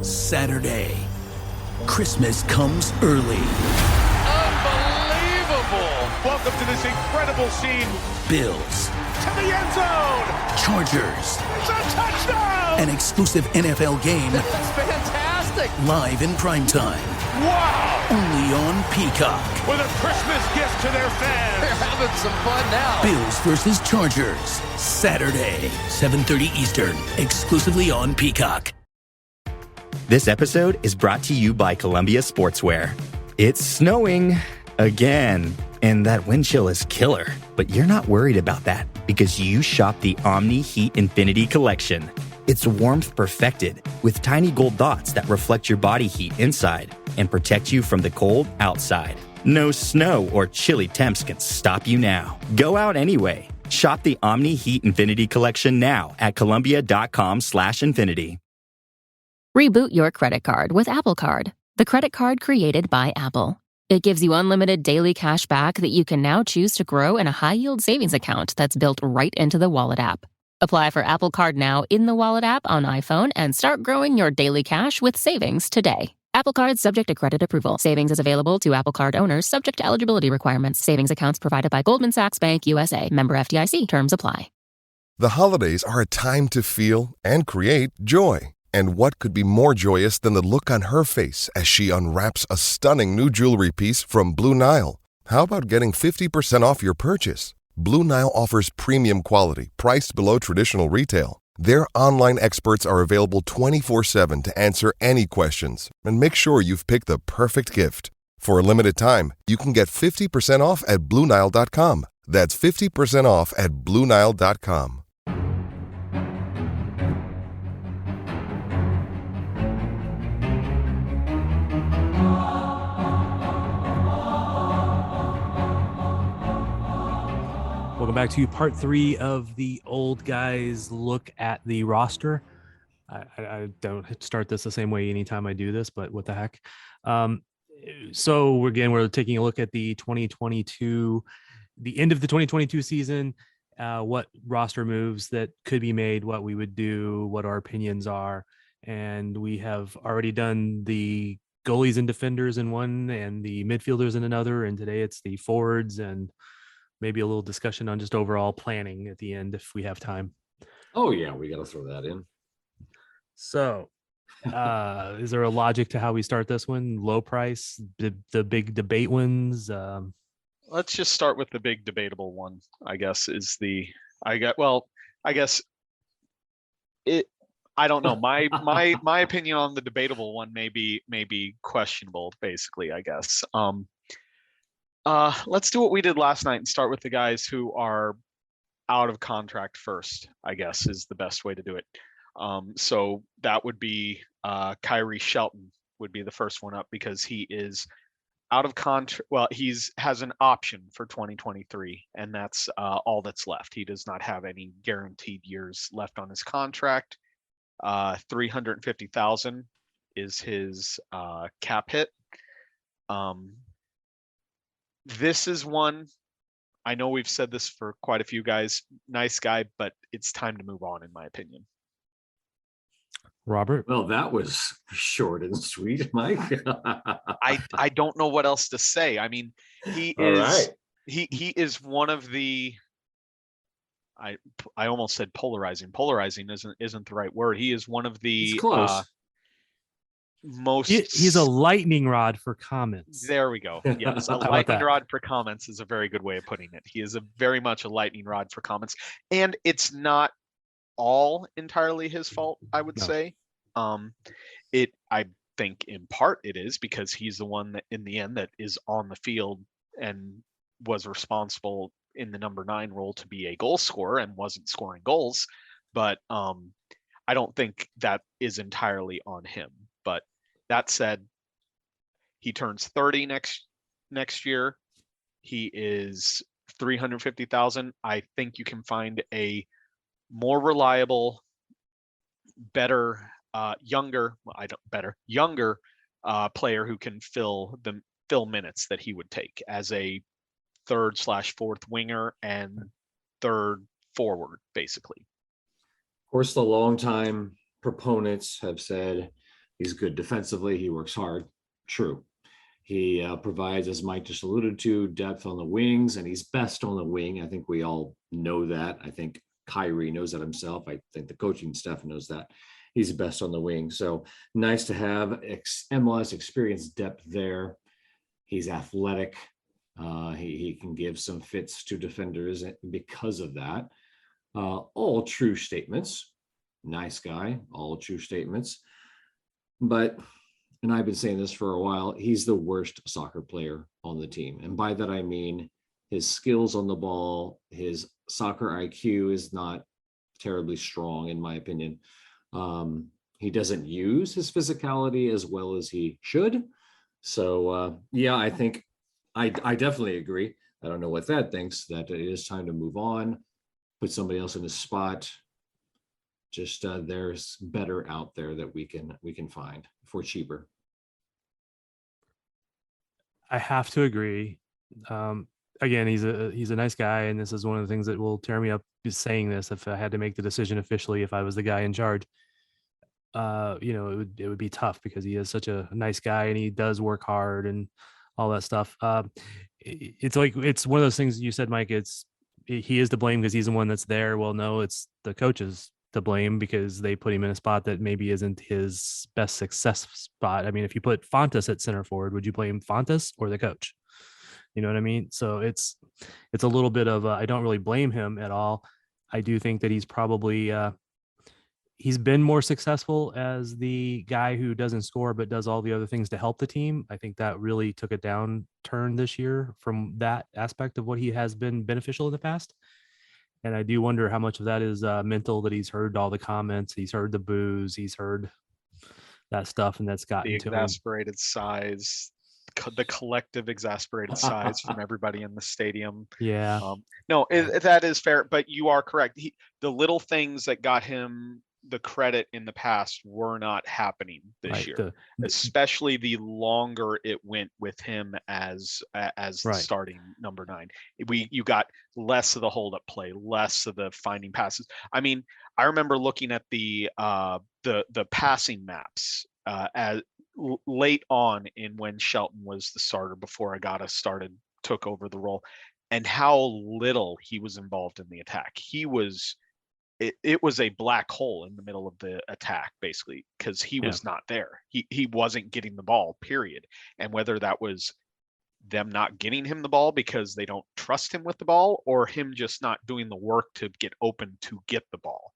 Saturday. Christmas comes early. Unbelievable! Welcome to this incredible scene. Bills. To the end zone! Chargers. It's a touchdown! An exclusive NFL game. That's fantastic! Live in primetime. Wow! Only on Peacock. With a Christmas gift to their fans. They're having some fun now. Bills versus Chargers. Saturday, 7:30 Eastern. Exclusively on Peacock. This episode is brought to you by Columbia Sportswear. It's snowing again, and that wind chill is killer. But you're not worried about that because you shop the Omni Heat Infinity Collection. It's warmth perfected with tiny gold dots that reflect your body heat inside and protect you from the cold outside. No snow or chilly temps can stop you now. Go out anyway. Shop the Omni Heat Infinity Collection now at Columbia.com/infinity. Reboot your credit card with Apple Card, the credit card created by Apple. It gives you unlimited daily cash back that you can now choose to grow in a high-yield savings account that's built right into the Wallet app. Apply for Apple Card now in the Wallet app on iPhone and start growing your daily cash with savings today. Apple Card subject to credit approval. Savings is available to Apple Card owners subject to eligibility requirements. Savings accounts provided by Goldman Sachs Bank USA. Member FDIC. Terms apply. The holidays are a time to feel and create joy. And what could be more joyous than the look on her face as she unwraps a stunning new jewelry piece from Blue Nile? How about getting 50% off your purchase? Blue Nile offers premium quality, priced below traditional retail. Their online experts are available 24/7 to answer any questions and make sure you've picked the perfect gift. For a limited time, you can get 50% off at BlueNile.com. That's 50% off at BlueNile.com. Welcome back to part 3 of the old guys look at the roster. I don't start this the same way anytime I do this, but what the heck. So we're taking a look at the 2022, the end of the 2022 season, what roster moves that could be made, what we would do, what our opinions are. And we have already done the goalies and defenders in one and the midfielders in another. And today it's the forwards and maybe a little discussion on just overall planning at the end if we have time. Oh yeah, we got to throw that in. So is there a logic to how we start this one? Low price, the big debate ones? Let's just start with the big debatable one, I guess, I don't know. My opinion on the debatable one may be questionable, basically, I guess. Let's do what we did last night and start with the guys who are out of contract first, I guess, is the best way to do it. So that would be Kyrie Shelton would be the first one up because he is out of contract. Well, has an option for 2023, and that's all that's left. He does not have any guaranteed years left on his contract. $350,000 is his cap hit. This is one, I know we've said this for quite a few guys, nice guy, but it's time to move on, in my opinion. Robert? Well, that was short and sweet, Mike. I don't know what else to say. I mean, he is one of the, I almost said polarizing. Polarizing isn't the right word. He is one of the most. He's a lightning rod for comments. There we go. Yes, a lightning rod for comments is a very good way of putting it. He is very much a lightning rod for comments, and it's not all entirely his fault, I would say. I think in part it is because he's the one that in the end that is on the field and was responsible in the number 9 role to be a goal scorer and wasn't scoring goals. But I don't think that is entirely on him. But that said, he turns 30 next year. He is $350,000. I think you can find a more reliable, better, younger player who can fill minutes that he would take as a 3rd/4th winger and 3rd forward, basically. Of course, the longtime proponents have said He's good defensively. He works hard. True. He provides, as Mike just alluded to, depth on the wings, and he's best on the wing. I think we all know that. I think Kyrie knows that himself. I think the coaching staff knows that. He's best on the wing. So nice to have MLS experience depth there. He's athletic. He can give some fits to defenders because of that. All true statements. Nice guy. All true statements. But, and I've been saying this for a while, he's the worst soccer player on the team. And by that, I mean his skills on the ball, his soccer IQ is not terribly strong, in my opinion. He doesn't use his physicality as well as he should. So, yeah, I think I definitely agree. I don't know what Thad thinks, that it is time to move on, put somebody else in his spot. Just there's better out there that we can find for cheaper. I have to agree. Again, he's a nice guy, and this is one of the things that will tear me up is saying this. If I had to make the decision officially, if I was the guy in charge, it would be tough because he is such a nice guy and he does work hard and all that stuff. It's one of those things you said, Mike. He is to blame because he's the one that's there. Well, no, it's the coaches to blame because they put him in a spot that maybe isn't his best success spot. I mean, if you put Fontes at center forward, would you blame Fontes or the coach? You know what I mean? So it's a little bit of I don't really blame him at all. I do think that he's probably he's been more successful as the guy who doesn't score but does all the other things to help the team. I think that really took a downturn this year from that aspect of what he has been beneficial in the past. And I do wonder how much of that is mental, that he's heard all the comments, he's heard the boos, he's heard that stuff, and that's gotten the to him. exasperated sighs, the collective exasperated sighs from everybody in the stadium. Yeah. That is fair, but you are correct. The little things that got him the credit in the past were not happening this year, especially the longer it went with him as the starting number 9. You got less of the hold up play, less of the finding passes. I mean, I remember looking at the passing maps as late on in when Shelton was the starter before Agata took over the role, and how little he was involved in the attack. It was a black hole in the middle of the attack, basically, because he was not there. He wasn't getting the ball, period. And whether that was them not getting him the ball because they don't trust him with the ball, or him just not doing the work to get open to get the ball.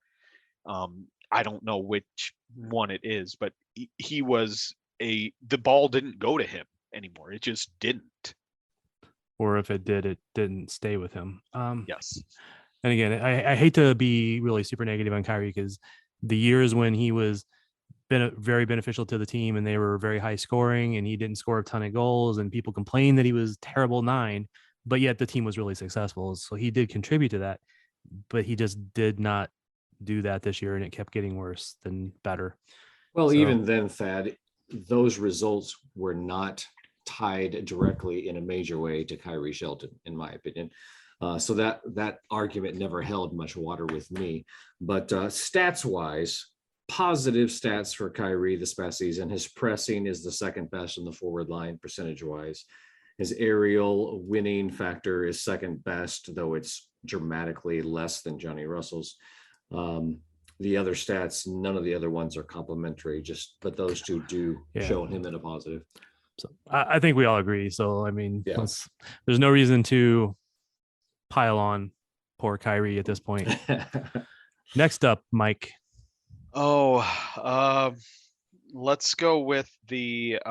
I don't know which one it is, but the ball didn't go to him anymore. It just didn't. Or if it did, it didn't stay with him. Yes. And again, I hate to be really super negative on Kyrie because the years when he was very beneficial to the team and they were very high scoring and he didn't score a ton of goals and people complained that he was terrible 9, but yet the team was really successful. So he did contribute to that, but he just did not do that this year, and it kept getting worse than better. Well, even then, Thad, those results were not tied directly in a major way to Kyrie Shelton, in my opinion. So that argument never held much water with me. But stats-wise, positive stats for Kyrie this past season. His pressing is the second best in the forward line percentage-wise. His aerial winning factor is second best, though it's dramatically less than Johnny Russell's. The other stats, none of the other ones are complimentary, but those two do show him in a positive. So I think we all agree. So, I mean, there's no reason to pile on poor Kyrie at this point. Next up, Mike. Let's go with the 2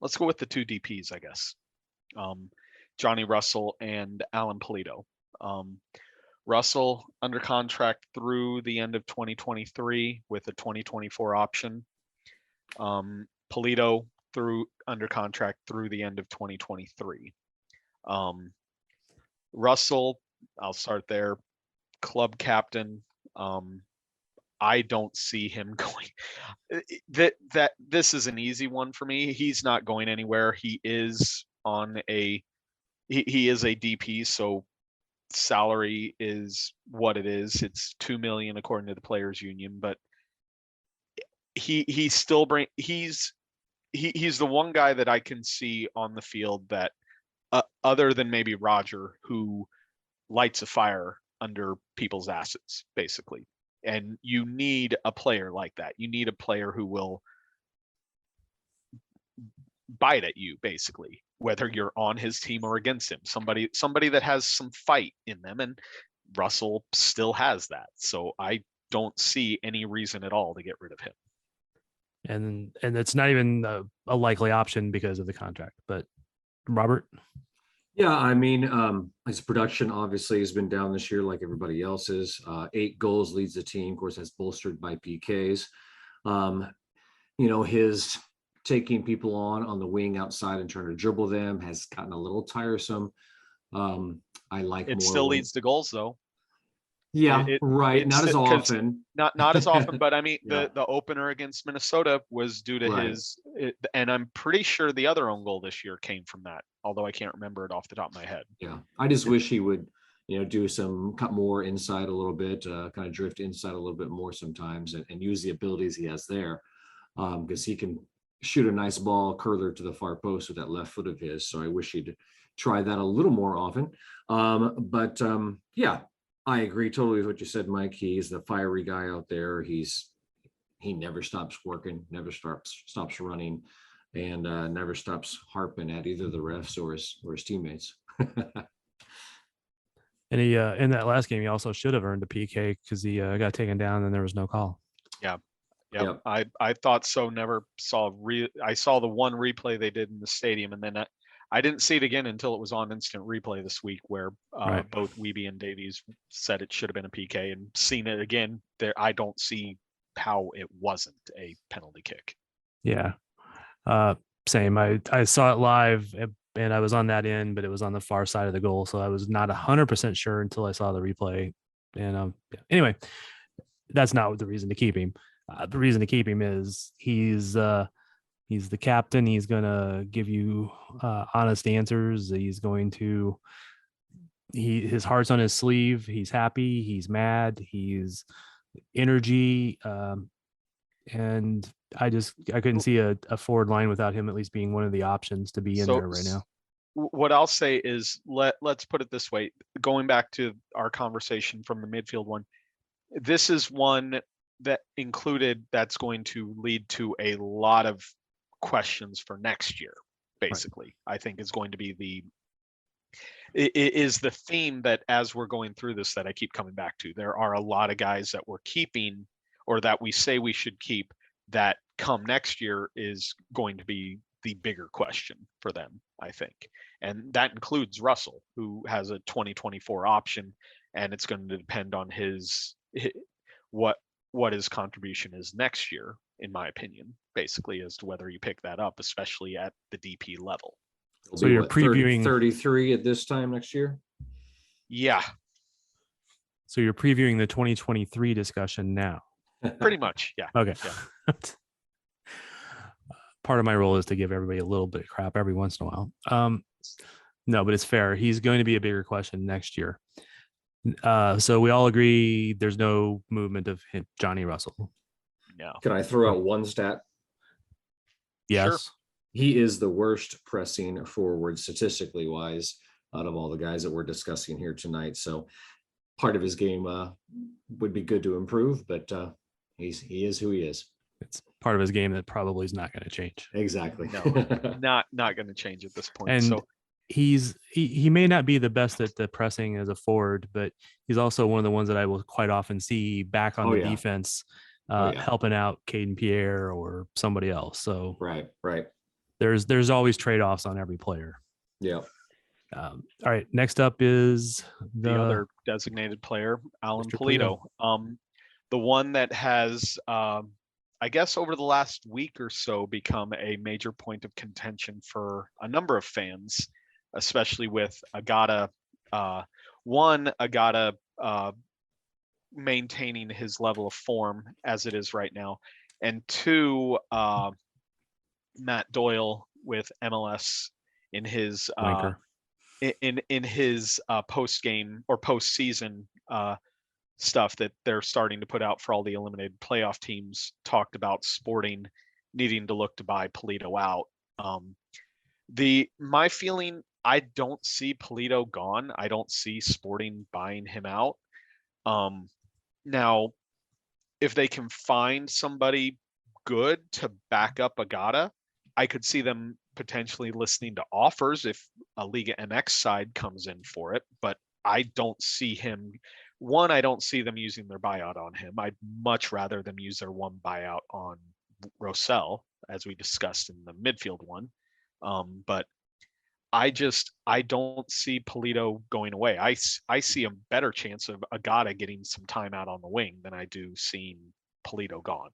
DPs, I guess. Johnny Russell and Alan Pulido. Russell under contract through the end of 2023 with a 2024 option. Pulido under contract through the end of 2023. Russell, I'll start there. Club captain. I don't see him going. That this is an easy one for me. He's not going anywhere. He is he is a DP, so salary is what it is. It's $2 million according to the players union, but he still he's the one guy that I can see on the field that other than maybe Roger, who lights a fire under people's asses, basically. And you need a player like that. You need a player who will bite at you, basically, whether you're on his team or against him. Somebody that has some fight in them, and Russell still has that. So I don't see any reason at all to get rid of him. And it's not even a likely option because of the contract. But Robert? Yeah, I mean, his production obviously has been down this year like everybody else's. 8 goals leads the team. Of course, that's bolstered by PKs. His taking people on the wing outside and trying to dribble them has gotten a little tiresome. I like it more. Still leads to goals, though. Yeah, right. Not as often. Not as often, but I mean, the opener against Minnesota was due to his, and I'm pretty sure the other own goal this year came from that, although I can't remember it off the top of my head. Yeah, I just wish he would, do some cut more inside a little bit, kind of drift inside a little bit more sometimes, and use the abilities he has there, because he can shoot a nice ball curler to the far post with that left foot of his. So I wish he'd try that a little more often. Yeah. I agree totally with what you said, Mike. He's the fiery guy out there. He never stops working, never stops running, and never stops harping at either the refs or his teammates. And he in that last game, he also should have earned a PK because he got taken down and there was no call. Yeah. Yep. I thought so. Never saw I saw the one replay they did in the stadium, and then I didn't see it again until it was on instant replay this week, where both Wiebe and Davies said it should have been a PK, and seen it again there. I don't see how it wasn't a penalty kick. Yeah. Same. I saw it live and I was on that end, but it was on the far side of the goal. So I was not 100% sure until I saw the replay. And anyway, that's not the reason to keep him. The reason to keep him is he's the captain. He's going to give you honest answers. He's going to, his heart's on his sleeve. He's happy. He's mad. He's energy. And I couldn't see a forward line without him at least being one of the options to be in there right now. What I'll say is let's put it this way. Going back to our conversation from the midfield one, this is one that that's going to lead to a lot of questions for next year, basically. Right. I think is going to be is the theme that as we're going through this that I keep coming back to. There are a lot of guys that we're keeping or that we say we should keep that come next year is going to be the bigger question for them, I think. And that includes Russell, who has a 2024 option, and it's going to depend on what his contribution is next year, in my opinion, basically, as to whether you pick that up, especially at the DP level. So you're previewing 33 at this time next year? Yeah. So you're previewing the 2023 discussion now. Pretty much, yeah. Okay. Yeah. Part of my role is to give everybody a little bit of crap every once in a while. No, but it's fair. He's going to be a bigger question next year. So we all agree there's no movement of Johnny Russell. No. Can I throw out one stat? Yes. Sure. He is the worst pressing forward statistically wise out of all the guys that we're discussing here tonight. So part of his game would be good to improve, but he is who he is. It's part of his game that probably is not going to change. Exactly. No, not going to change at this point. And so he may not be the best at the pressing as a forward, but he's also one of the ones that I will quite often see back on defense, helping out Caden Pierre or somebody else. So right. There's always trade-offs on every player. Yeah. All right. Next up is the other designated player, Alan Polito. The one that has, I guess, over the last week or so, become a major point of contention for a number of fans, especially with Agata. Agata maintaining his level of form as it is right now, and 2, Matt Doyle with MLS in his in his post game or postseason stuff that they're starting to put out for all the eliminated playoff teams talked about Sporting needing to look to buy Polito out. My feeling, I don't see Polito gone. I don't see Sporting buying him out. Now, if they can find somebody good to back up Agata, I could see them potentially listening to offers if a Liga MX side comes in for it. But I don't see him. One, I don't see them using their buyout on him. I'd much rather them use their one buyout on Rosell, as we discussed in the midfield one. But I don't see Polito going away. I see a better chance of Agata getting some time out on the wing than I do seeing Polito gone.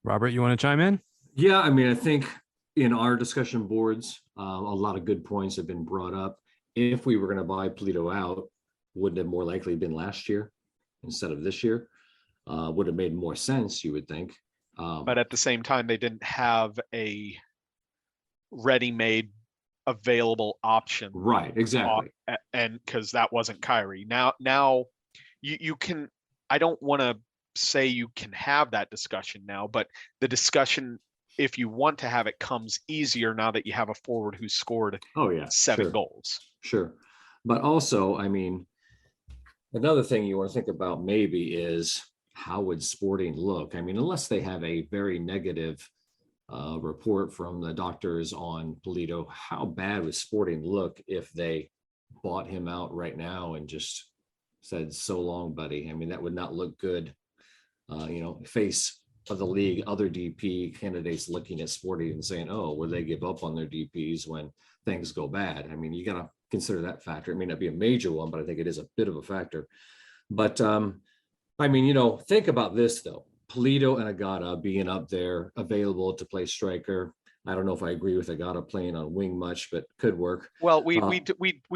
Robert, you want to chime in? Yeah, I mean, I think in our discussion boards, a lot of good points have been brought up. If we were going to buy Polito out, wouldn't have more likely been last year instead of this year? Would have made more sense, you would think. But at the same time, they didn't have a ready-made available option. Right, exactly. And because that wasn't Kyrie. Now you can, I don't want to say you can have that discussion now, but the discussion, if you want to have it, comes easier now that you have a forward who scored 7 goals. Sure. But also, I mean, another thing you want to think about maybe is how would Sporting look? I mean, unless they have a very negative report from the doctors on Polito, how bad would Sporting look if they bought him out right now and just said, so long, buddy? I mean, that would not look good. Face of the league, other DP candidates looking at Sporting and saying, oh, will they give up on their DPs when things go bad? I mean, you got to consider that factor. It may not be a major one, but I think it is a bit of a factor. But I mean, think about this though. Polito and Agata being up there, available to play striker. I don't know if I agree with Agata playing on wing much, but could work. Well, we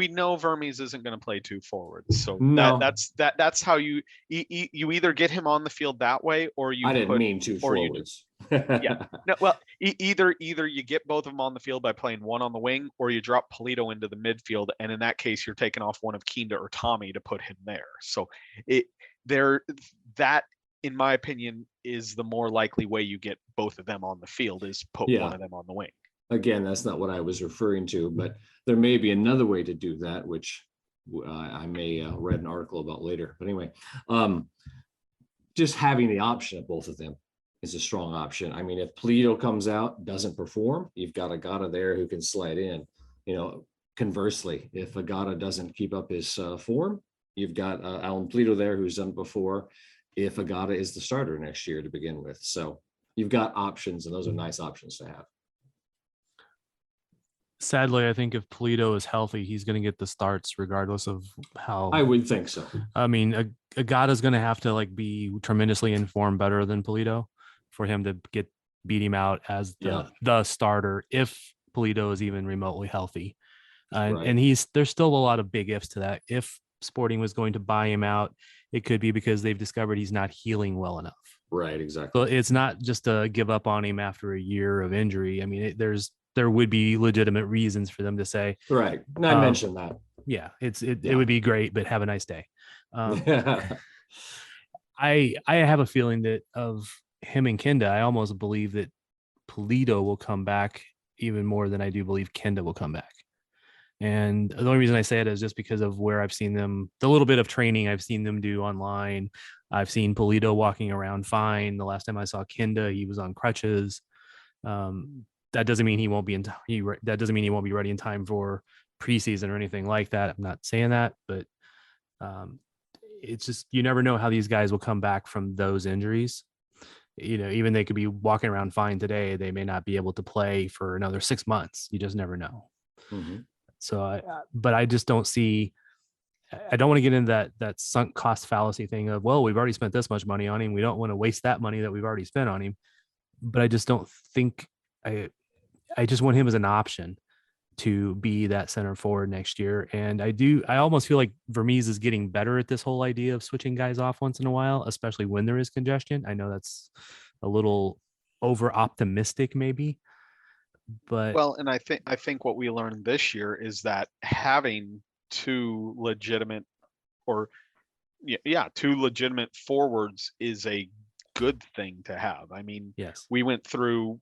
know Vermes isn't going to play 2 forwards, so no. that's how you either get him on the field that way, or you. I didn't mean 2 forwards. Yeah. No. Well, either you get both of them on the field by playing one on the wing, or you drop Polito into the midfield, and in that case, you're taking off one of Kinda or Tommy to put him there. So that, in my opinion, is the more likely way you get both of them on the field, is put one of them on the wing. Again, that's not what I was referring to, but there may be another way to do that, which I may read an article about later. But anyway, just having the option of both of them is a strong option. I mean, if Polito comes out, doesn't perform, you've got Agata there who can slide in. Conversely, if Agata doesn't keep up his form, you've got Alan Polito there who's done it before, if Agata is the starter next year to begin with. So you've got options, and those are nice options to have. Sadly, I think if Polito is healthy, he's going to get the starts regardless of how. I would think so. I mean, Agata's going to have to be tremendously informed better than Polito for him to beat him out as the starter if Polito is even remotely healthy. Right. And there's still a lot of big ifs to that. If Sporting was going to buy him out, it could be because they've discovered he's not healing well enough. Right, exactly. So it's not just to give up on him after a year of injury. I mean, there would be legitimate reasons for them to say, right. And I mentioned that. Yeah, it would be great, but have a nice day. I have a feeling that of him and Kinda, I almost believe that Polito will come back even more than I do believe Kinda will come back. And the only reason I say it is just because of where I've seen them, the little bit of training I've seen them do online. I've seen Polito walking around fine. The last time I saw Kinda, he was on crutches. That doesn't mean he won't be that doesn't mean he won't be ready in time for preseason or anything like that. I'm not saying that, but it's just, you never know how these guys will come back from those injuries. Even they could be walking around fine today, they may not be able to play for another 6 months. You just never know. Mm-hmm. So, but I just don't see. I don't want to get into that sunk cost fallacy thing of, well, we've already spent this much money on him, we don't want to waste that money that we've already spent on him. But I just don't think I just want him as an option to be that center forward next year. And I almost feel like Vermes is getting better at this whole idea of switching guys off once in a while, especially when there is congestion. I know that's a little over optimistic maybe, but and I think what we learned this year is that having 2 legitimate or yeah, two legitimate forwards is a good thing to have. I mean, yes, we went through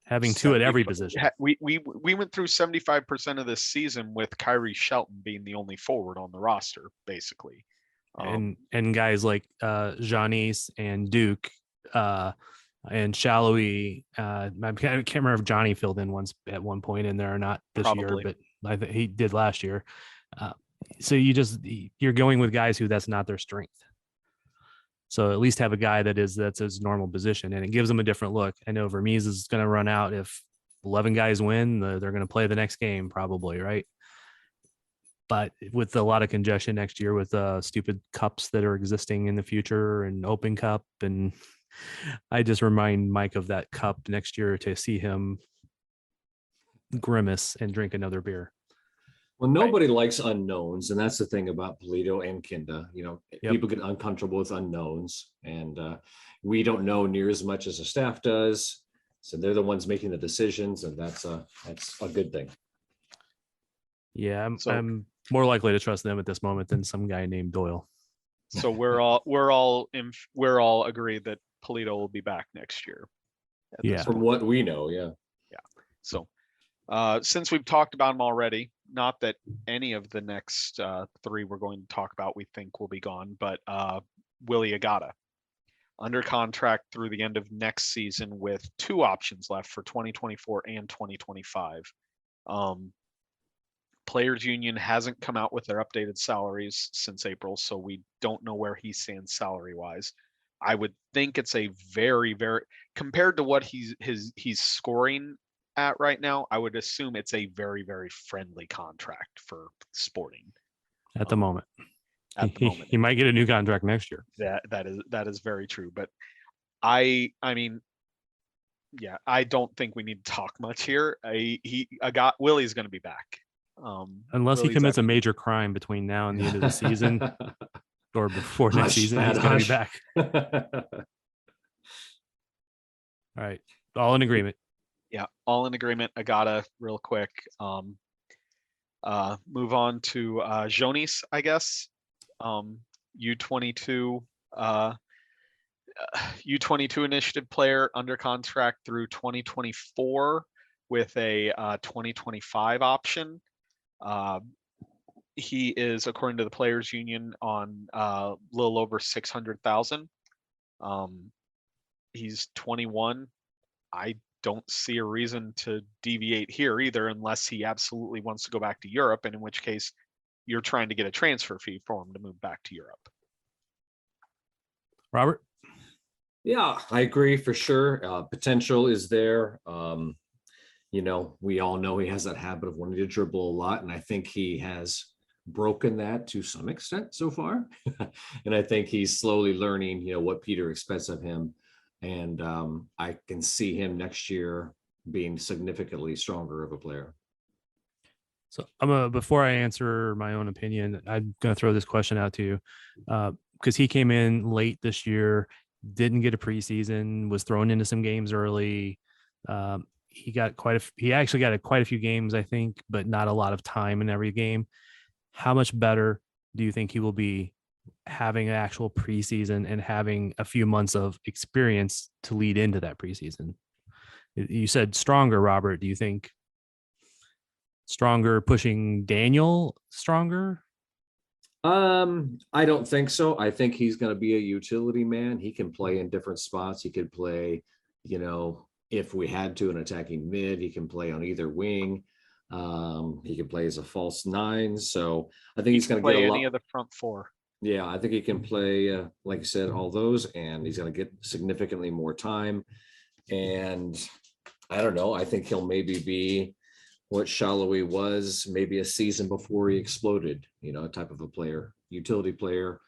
having two at every position. We went through 75% of this season with Kyrie Shelton being the only forward on the roster, basically. And guys like Giannis and Duke and Shallowy. I can't remember if Johnny filled in once at one point in there or not this Probably. year, but I think he did last year. So you're going with guys who that's not their strength. So at least have a guy that's his normal position, and it gives them a different look. I know Vermees is going to run out if 11 guys win. They're going to play the next game probably, right? But with a lot of congestion next year with stupid cups that are existing in the future and Open Cup, and I just remind Mike of that cup next year to see him grimace and drink another beer. Well, nobody likes unknowns, and that's the thing about Polito and Kinda. Yep. People get uncomfortable with unknowns, and we don't know near as much as the staff does. So they're the ones making the decisions, and that's a good thing. Yeah, I'm more likely to trust them at this moment than some guy named Doyle. So we're all agreed that Polito will be back next year. Yeah, from what we know, yeah. So since we've talked about him already, not that any of the next three we're going to talk about we think will be gone, but Willie Agata under contract through the end of next season with two options left for 2024 and 2025. Players Union hasn't come out with their updated salaries since April, so we don't know where he stands salary wise. I would think it's a very, very, compared to what he's scoring at right now, I would assume it's a very, very friendly contract for Sporting at the moment. At the moment, he might get a new contract next year. That is very true. But I mean, yeah, I don't think we need to talk much here. Willie's going to be back. Unless he commits a major crime between now and the end of the season or before next season, he's going to be back. All right. All in agreement. Yeah. All in agreement. Agata real quick. Move on to Jonis, I guess. U22 initiative player under contract through 2024 with a 2025 option. He is, according to the Players Union, on a little over 600,000. He's 21. I don't see a reason to deviate here either, unless he absolutely wants to go back to Europe, and in which case you're trying to get a transfer fee for him to move back to Europe. Robert? Yeah, I agree for sure. Potential is there. We all know he has that habit of wanting to dribble a lot, and I think he has broken that to some extent so far. And I think he's slowly learning, what Peter expects of him. And I can see him next year being significantly stronger of a player. So before I answer my own opinion, I'm going to throw this question out to you because he came in late this year, didn't get a preseason, was thrown into some games early. He actually got quite a few games, I think, but not a lot of time in every game. How much better do you think he will be having an actual preseason and having a few months of experience to lead into that preseason? You said stronger, Robert. Do you think stronger pushing Daniel stronger? I don't think so. I think he's going to be a utility man. He can play in different spots. He could play, if we had to, an attacking mid. He can play on either wing. He can play as a false nine. So I think he's going to get any of the front four. Yeah, I think he can play, like I said, all those, and he's going to get significantly more time. And I don't know. I think he'll maybe be what Shallowy was maybe a season before he exploded, type of a player, utility player,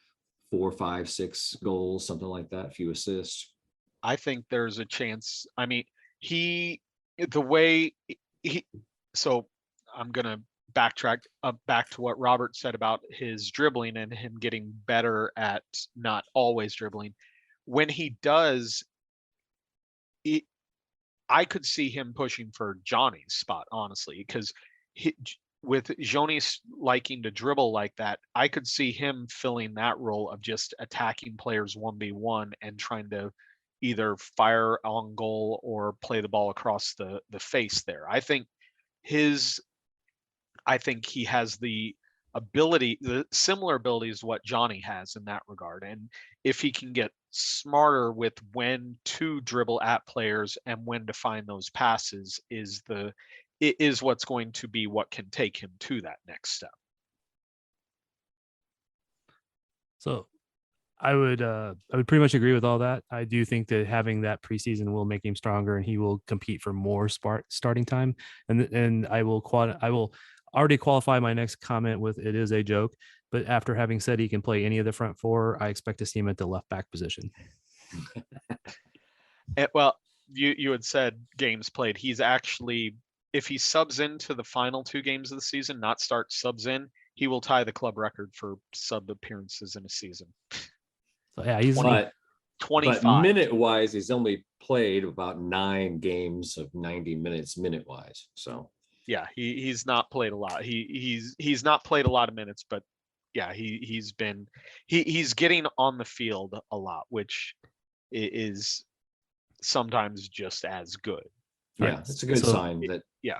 4, 5, 6 goals, something like that, a few assists. I think there's a chance. I mean, so I'm going to backtrack back to what Robert said about his dribbling and him getting better at not always dribbling. When he does, I could see him pushing for Johnny's spot, honestly, because with Johnny's liking to dribble like that, I could see him filling that role of just attacking players 1v1 and trying to either fire on goal or play the ball across the face there. I think he has the ability, the similar abilities to what Johnny has in that regard. And if he can get smarter with when to dribble at players and when to find those passes, is what's going to be what can take him to that next step. So I would pretty much agree with all that. I do think that having that preseason will make him stronger, and he will compete for more starting time. And I will already qualify my next comment with it is a joke. But after having said he can play any of the front four, I expect to see him at the left back position. Well, you had said games played. He's actually, if he subs into the final 2 games of the season, not start, subs in, he will tie the club record for sub appearances in a season. So yeah, he's 25. But minute wise, he's only played about 9 games of 90 minutes minute wise. So yeah, he's not played a lot. He's not played a lot of minutes, but yeah, he's getting on the field a lot, which is sometimes just as good. Yeah, it's a good sign that. Yeah.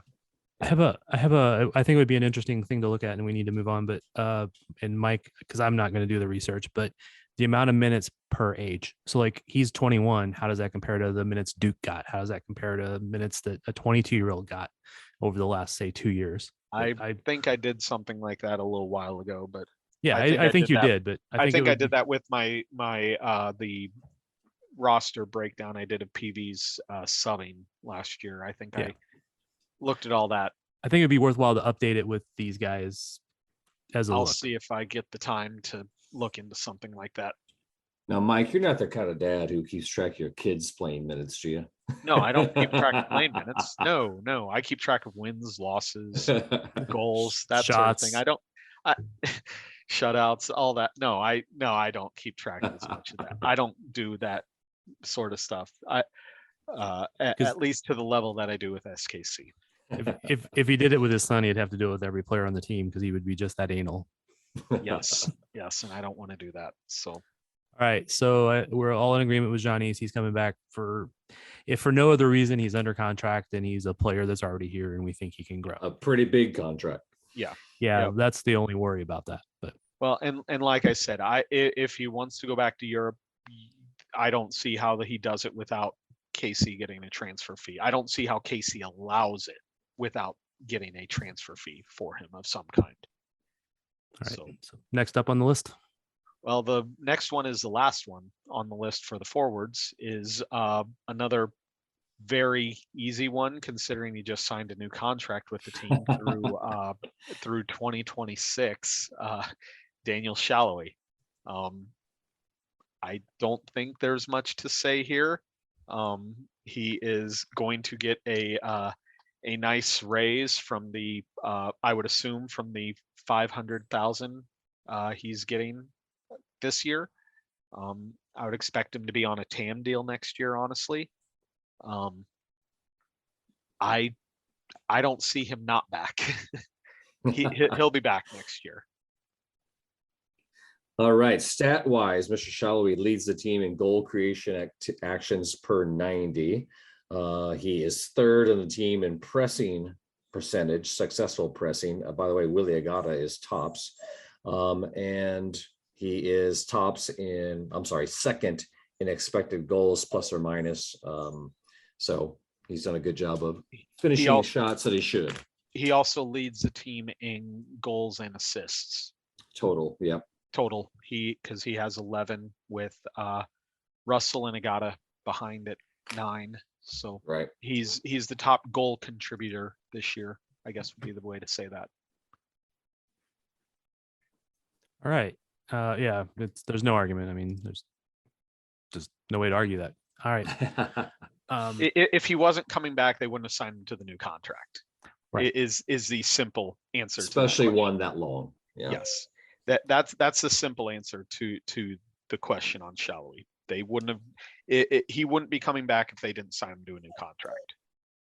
I think it would be an interesting thing to look at, and we need to move on. But and Mike, because I'm not going to do the research, but the amount of minutes per age. So like he's 21. How does that compare to the minutes Duke got? How does that compare to minutes that a 22-year-old got over the last, say, 2 years? I think I did something like that a little while ago, but yeah, I think you did. But I think I did that with my the roster breakdown I did of PV's subbing last year. I think I looked at all that. I think it'd be worthwhile to update it with these guys as a I'll look. see if I get the time to look into something like that. Now, Mike, you're not the kind of dad who keeps track of your kids playing minutes, do you? No, I don't keep track of playing minutes. No, I keep track of wins, losses, goals, that Shots. sort of thing. Shutouts, all that. No, I don't keep track of as much of that. I don't do that sort of stuff. At least to the level that I do with SKC. If he did it with his son, he'd have to do it with every player on the team because he would be just that anal. Yes, and I don't want to do that. So, all right, so we're all in agreement with Johnny's. He's coming back if for no other reason, he's under contract and he's a player that's already here, and we think he can grow. A pretty big contract. Yeah. That's the only worry about that. But well, and like I said, if he wants to go back to Europe, I don't see how he does it without KC getting a transfer fee. I don't see how KC allows it without getting a transfer fee for him of some kind. all right. So next up on the list. Well, the next one is the last one on the list for the forwards, is another very easy one, considering he just signed a new contract with the team through 2026. Daniel Shallowy. I don't think there's much to say here. He is going to get a nice raise from the I would assume from the 500,000 he's getting this year. I would expect him to be on a TAM deal next year, honestly. I don't see him not back. He'll be back next year. All right. Stat wise, Mr. Shallowy leads the team in goal creation actions per 90. He is third on the team in pressing percentage, successful pressing. By the way, Willie Agata is tops. And he is second in expected goals, plus or minus. So he's done a good job of finishing the shots that he should. He also leads the team in goals and assists. Total, yep. Total. Because he has 11 with Russell and Agata behind at 9. So right. He's the top goal contributor this year, I guess would be the way to say that. All right. There's no argument. I mean, there's just no way to argue that. All right. If he wasn't coming back, they wouldn't have signed him to the new contract. Right. Is the simple answer. Especially one that long. Yeah. Yes. That's the simple answer to the question on Shallowy. They wouldn't have. He wouldn't be coming back if they didn't sign him to a new contract.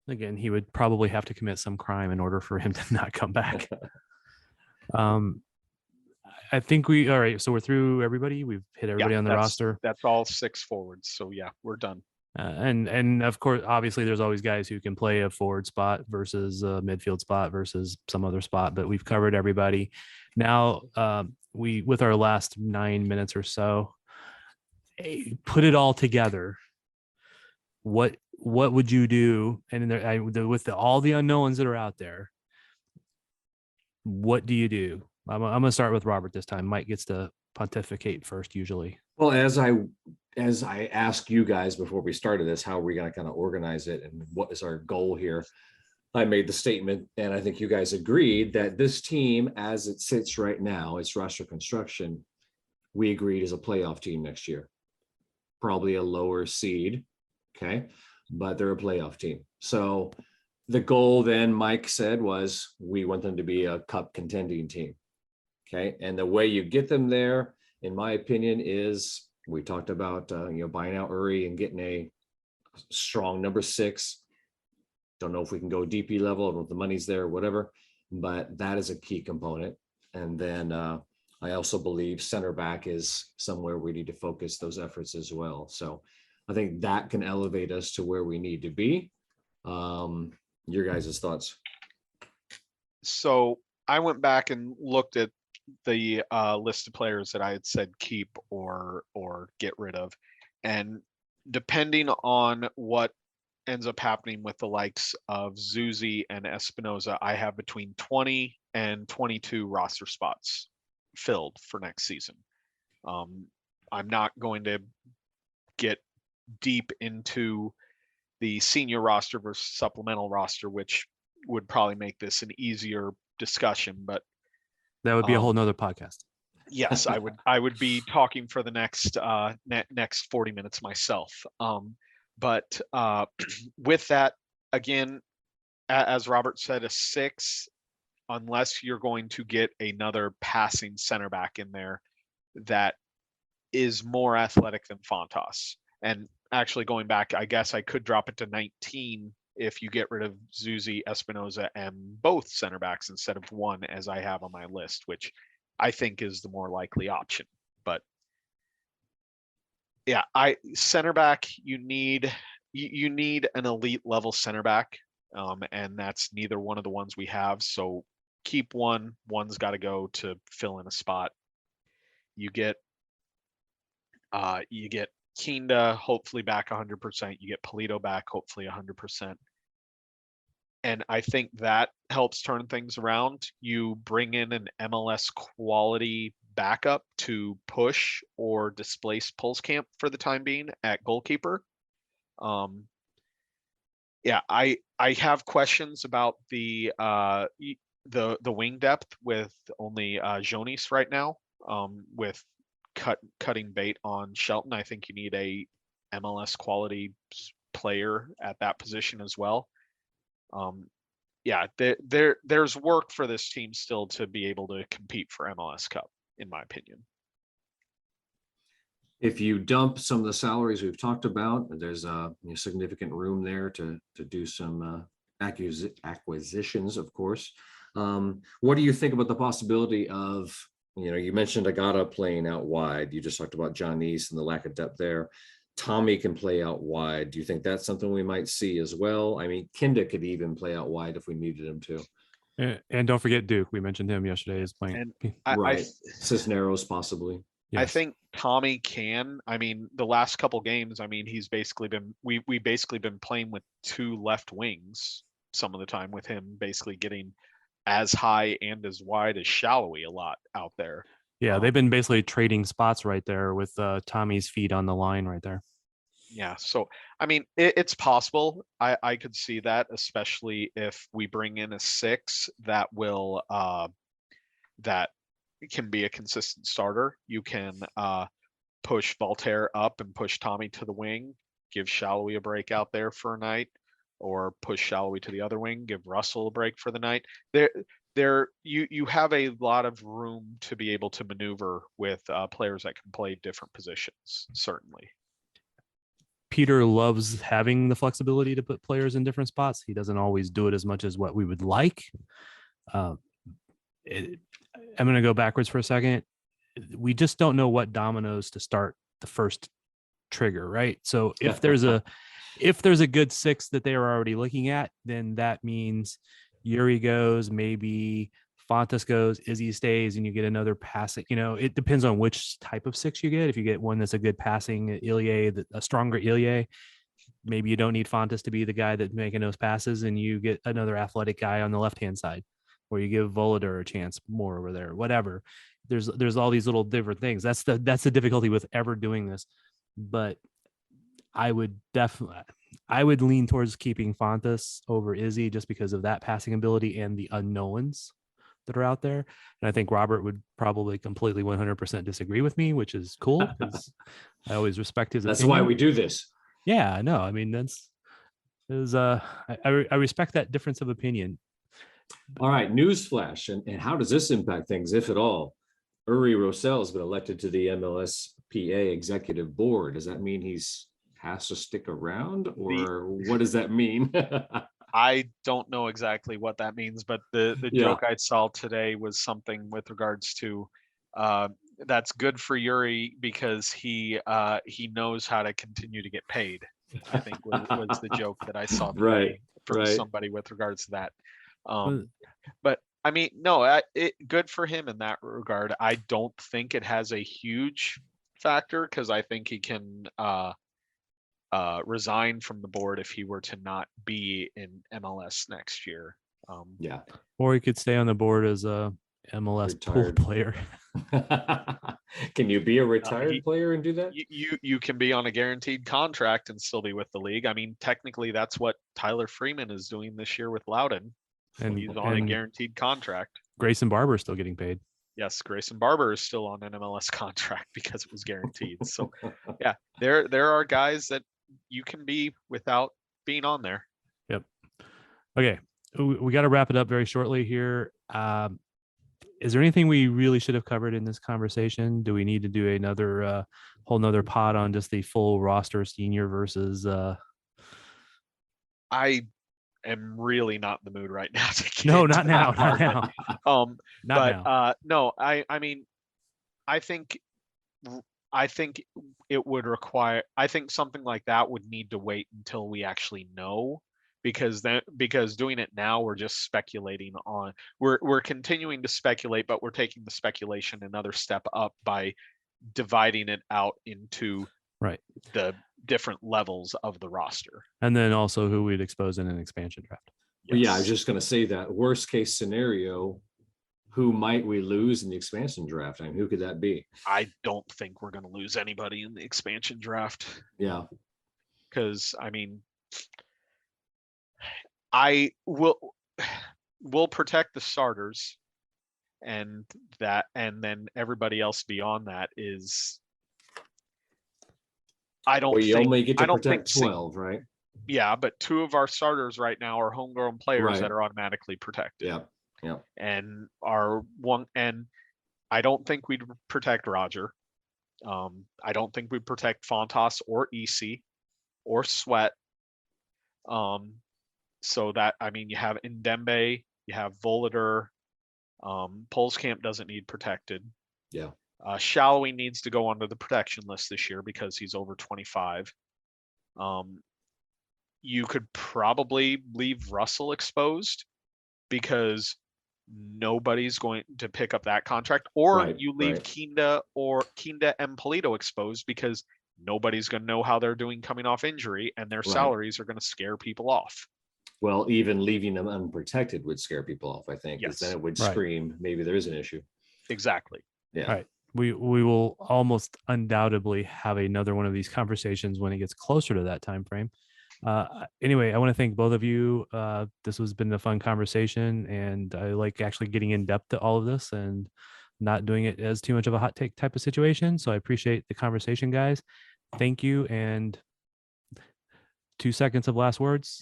Again, he would probably have to commit some crime in order for him to not come back. I think all right. So we're through everybody. We've hit everybody on the roster. That's all 6 forwards. So yeah, we're done. And of course, obviously, there's always guys who can play a forward spot versus a midfield spot versus some other spot. But we've covered everybody. Now, with our last 9 minutes or so, put it all together. What would you do? And with all the unknowns that are out there, what do you do? I'm going to start with Robert this time. Mike gets to pontificate first, usually. Well, as I asked you guys before we started this, how are we going to kind of organize it and what is our goal here? I made the statement, and I think you guys agreed that this team, as it sits right now, its roster construction, we agreed is a playoff team next year. Probably a lower seed, okay? But they're a playoff team. So the goal then, Mike said, was we want them to be a cup contending team, okay? And the way you get them there, in my opinion, is we talked about buying out Uri and getting a strong number 6. Don't know if we can go DP level, I don't know if the money's there or whatever, but that is a key component. And then I also believe center back is somewhere we need to focus those efforts as well. So I think that can elevate us to where we need to be. Your guys' thoughts? So I went back and looked at the list of players that I had said keep or get rid of, and depending on what ends up happening with the likes of Zuzi and Espinoza, I have between 20 and 22 roster spots filled for next season. I'm not going to get deep into the senior roster versus supplemental roster, which would probably make this an easier discussion, but that would be a whole nother podcast. Yes, I would be talking for the next 40 minutes myself. But with that, again, as Robert said, a 6, unless you're going to get another passing center back in there that is more athletic than Fontas. And actually going back, I guess I could drop it to 19 if you get rid of Zuzi, Espinoza, and both center backs instead of one, as I have on my list, which I think is the more likely option. But yeah, center back, you need an elite level center back, and that's neither one of the ones we have. So keep one. One's got to go to fill in a spot. You get Kinda hopefully back 100%. You get Polito back hopefully 100%. And I think that helps turn things around. You bring in an MLS quality backup to push or displace Pulskamp for the time being at goalkeeper. Yeah, I have questions about the wing depth with only Jonis right now. With cutting bait on Shelton, I think you need a MLS quality player at that position as well. Yeah, there's work for this team still to be able to compete for MLS Cup, in my opinion. If you dump some of the salaries we've talked about, there's a significant room there to do some acquisitions, of course. What do you think about the possibility of, you mentioned Agata playing out wide. You just talked about John East and the lack of depth there. Tommy can play out wide. Do you think that's something we might see as well? I mean, Kinda could even play out wide if we needed him to. And don't forget Duke. We mentioned him yesterday as playing. Right. Cisneros possibly. Yes. I think Tommy can. I mean, the last couple games, I mean, he's basically been we basically been playing with 2 left wings some of the time, with him basically getting as high and as wide as Shallowy a lot out there. Yeah, they've been basically trading spots right there with Tommy's feet on the line right there. Yeah, so I mean, it's possible. I could see that, especially if we bring in a 6 that will that can be a consistent starter. You can push Voltaire up and push Tommy to the wing, give Shallowy a break out there for a night, or push Shallowy to the other wing, give Russell a break for the night. You have a lot of room to be able to maneuver with players that can play different positions, certainly. Peter loves having the flexibility to put players in different spots. He doesn't always do it as much as what we would like. I'm going to go backwards for a second. We just don't know what dominoes to start the first trigger, right? So if there's a good 6 that they are already looking at, then that means Yuri goes, maybe Fontas goes, Izzy stays, and you get another passing. It depends on which type of 6 you get. If you get one that's a good passing Ilya, a stronger Ilya, maybe you don't need Fontas to be the guy that's making those passes, and you get another athletic guy on the left-hand side, or you give Volodar a chance more over there, whatever. There's all these little different things. That's the difficulty with ever doing this. But I would lean towards keeping Fontas over Izzy just because of that passing ability and the unknowns that are out there. And I think Robert would probably completely 100% disagree with me, which is cool because I always respect his That's opinion. why we do this. Yeah, I know. I mean, I respect that difference of opinion. All right, newsflash. And how does this impact things, if at all? Uri Rosell has been elected to the MLSPA executive board. Does that mean has to stick around, or what does that mean? I don't know exactly what that means, but the joke I saw today was something with regards to that's good for Yuri because he knows how to continue to get paid. I think was the joke that I saw today from somebody with regards to that. But I mean, no, good for him in that regard. I don't think it has a huge factor because I think he can resign from the board if he were to not be in MLS next year. Or he could stay on the board as a MLS pool player. Can you be a retired player and do that? You can be on a guaranteed contract and still be with the league. I mean, technically, that's what Tyler Freeman is doing this year with Loudon. And he's on a guaranteed contract. Grayson Barber is still getting paid. Yes, Grayson Barber is still on an MLS contract because it was guaranteed. So, yeah, there are guys that you can be without being on there. Yep. Okay, we got to wrap it up very shortly here. Is there anything we really should have covered in this conversation? Do we need to do another whole nother pod on just the full roster, senior versus? I am really not in the mood right now to get not now. No, I mean, I think it would require. I think something like that would need to wait until we actually know, because doing it now we're just speculating on. We're continuing to speculate, but we're taking the speculation another step up by dividing it out into the different levels of the roster, and then also who we'd expose in an expansion draft. Yes. Yeah, I was just going to say that worst case scenario, who might we lose in the expansion draft? I mean, who could that be? I don't think we're going to lose anybody in the expansion draft. Yeah, because I mean, I will protect the starters, and then everybody else beyond that is. I don't. Well, you think, only get to I don't protect think 12, right? Yeah, but 2 of our starters right now are homegrown players that are automatically protected. Yeah. And I don't think we'd protect Roger. I don't think we'd protect Fontas or EC or Sweat. So that, I mean, you have Ndembe, you have Volodar, Polskamp doesn't need protected. Yeah. Shallowy needs to go onto the protection list this year because he's over 25. You could probably leave Russell exposed because nobody's going to pick up that contract, or you leave Kinda and Polito exposed because nobody's going to know how they're doing coming off injury, and their salaries are going to scare people off. Well, even leaving them unprotected would scare people off, I think, because then it would scream maybe there is an issue. Exactly. Yeah. All right. We will almost undoubtedly have another one of these conversations when it gets closer to that time frame. Anyway, I want to thank both of you. This has been a fun conversation, and I like actually getting in depth to all of this and not doing it as too much of a hot take type of situation. So I appreciate the conversation, guys. Thank you. And 2 seconds of last words.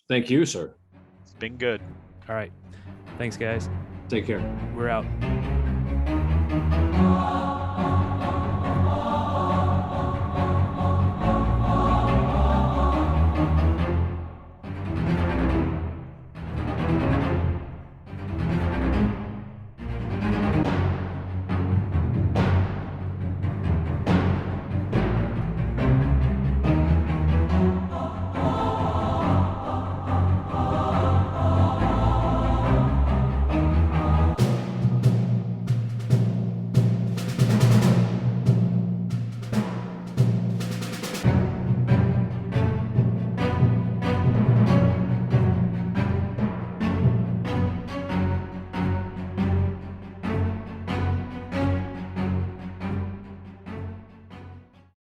Thank you, sir. It's been good. All right. Thanks, guys. Take care. We're out.